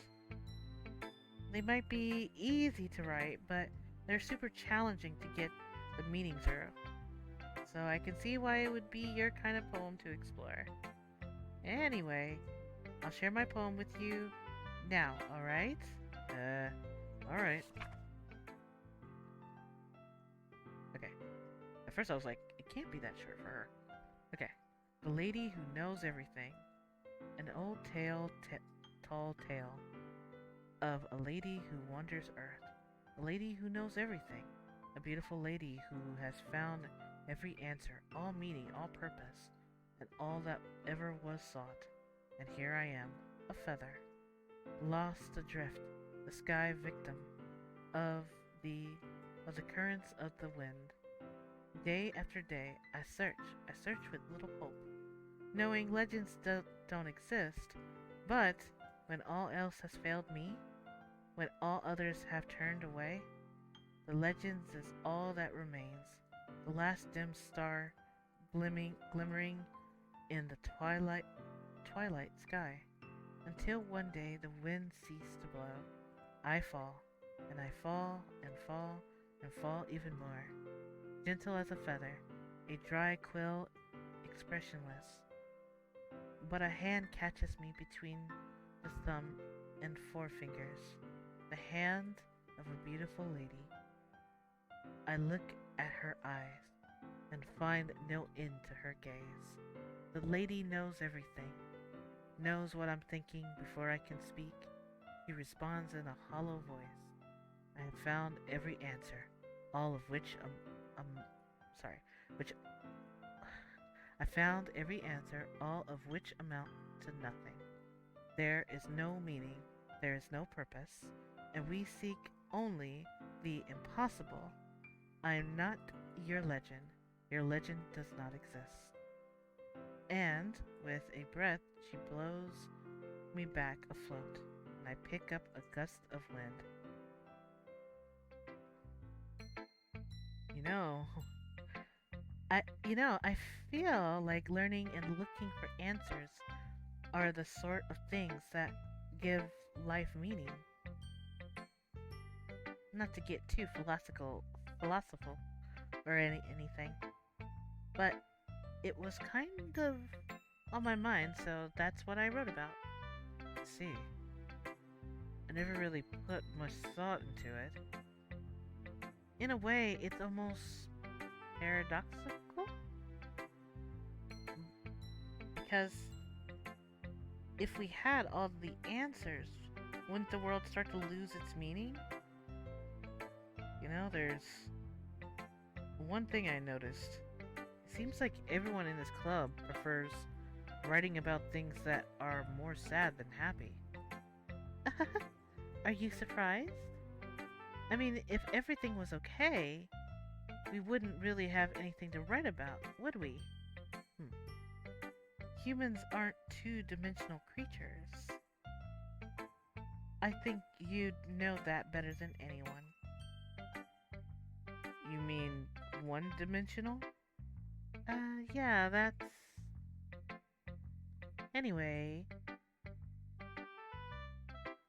They might be easy to write, but they're super challenging to get the meaning through. So I can see why it would be your kind of poem to explore. Anyway, I'll share my poem with you now, alright? Alright. Okay. At first I was like, it can't be that short for her. Okay. The lady who knows everything. An old tall tale of a lady who wanders Earth. A lady who knows everything. A beautiful lady who has found every answer, all meaning, all purpose, and all that ever was sought. And here I am, a feather, lost adrift, the sky victim of the currents of the wind. Day after day, I search with little hope, knowing legends don't exist, but when all else has failed me, when all others have turned away, the legends is all that remains, the last dim star glimmering in the twilight sky, until one day the wind ceased to blow. I fall, and I fall, and fall, and fall even more. gentle as a feather, a dry quill expressionless. But a hand catches me between the thumb and forefingers, the hand of a beautiful lady. I look at her eyes and find no end to her gaze. The lady knows everything, knows what I'm thinking before I can speak. She responds in a hollow voice. I have found every answer, all of which which I found every answer, all of which amount to nothing. There is no meaning, there is no purpose, and we seek only the impossible. I am not your legend. Your legend does not exist. And with a breath, she blows me back afloat, and I pick up a gust of wind. You know, I feel like learning and looking for answers are the sort of things that give life meaning. Not to get too philosophical or anything, but it was kind of on my mind, so that's what I wrote about. Let's see. I never really put much thought into it. In a way, it's almost paradoxical, because if we had all the answers, wouldn't the world start to lose its meaning? There's one thing I noticed. It seems like everyone in this club prefers writing about things that are more sad than happy. Are you surprised? I mean, if everything was okay, we wouldn't really have anything to write about, would we? Humans aren't two-dimensional creatures. I think you'd know that better than anyone. You mean one-dimensional? Yeah, that's... Anyway,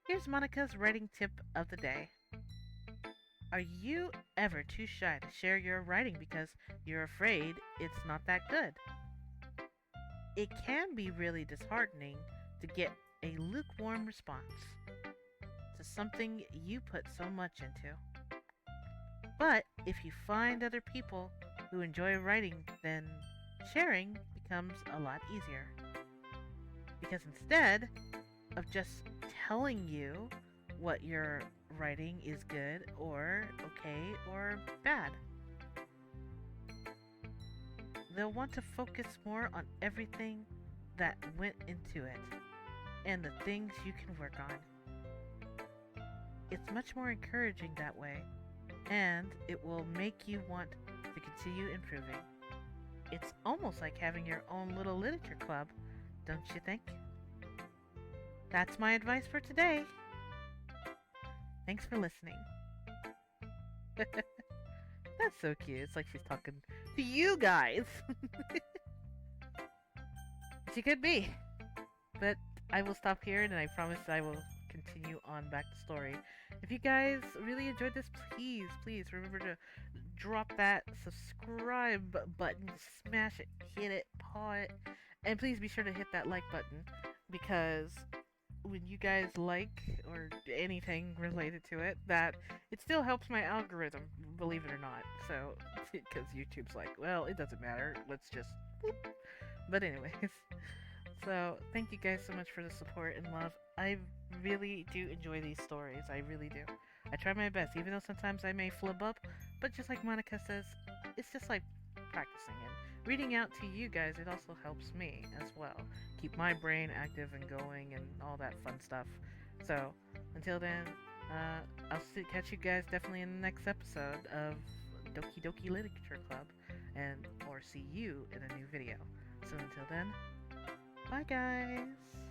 here's Monika's writing tip of the day. Are you ever too shy to share your writing because you're afraid it's not that good? It can be really disheartening to get a lukewarm response to something you put so much into. But if you find other people who enjoy writing, then sharing becomes a lot easier. Because instead of just telling you what you're writing is good or okay or bad, they'll want to focus more on everything that went into it and the things you can work on. It's much more encouraging that way, and it will make you want to continue improving. It's almost like having your own little literature club, don't you think? That's my advice for today. Thanks for listening. That's so cute. It's like she's talking to you guys. She could be. But I will stop here, and I promise I will continue on back to story. If you guys really enjoyed this, please remember to drop that subscribe button, smash it, hit it, paw it, and please be sure to hit that like button, because when you guys like or anything related to it, that it still helps my algorithm, believe it or not. So, because YouTube's like, well, it doesn't matter, let's just whoop. But anyways, so thank you guys so much for the support and love. I really do enjoy these stories, I really do. I try my best, even though sometimes I may flub up, but just like Monika says, it's just like practicing, and reading out to you guys, it also helps me as well. Keep my brain active and going and all that fun stuff. So, until then, I'll catch you guys definitely in the next episode of Doki Doki Literature Club, or see you in a new video. So until then, bye guys!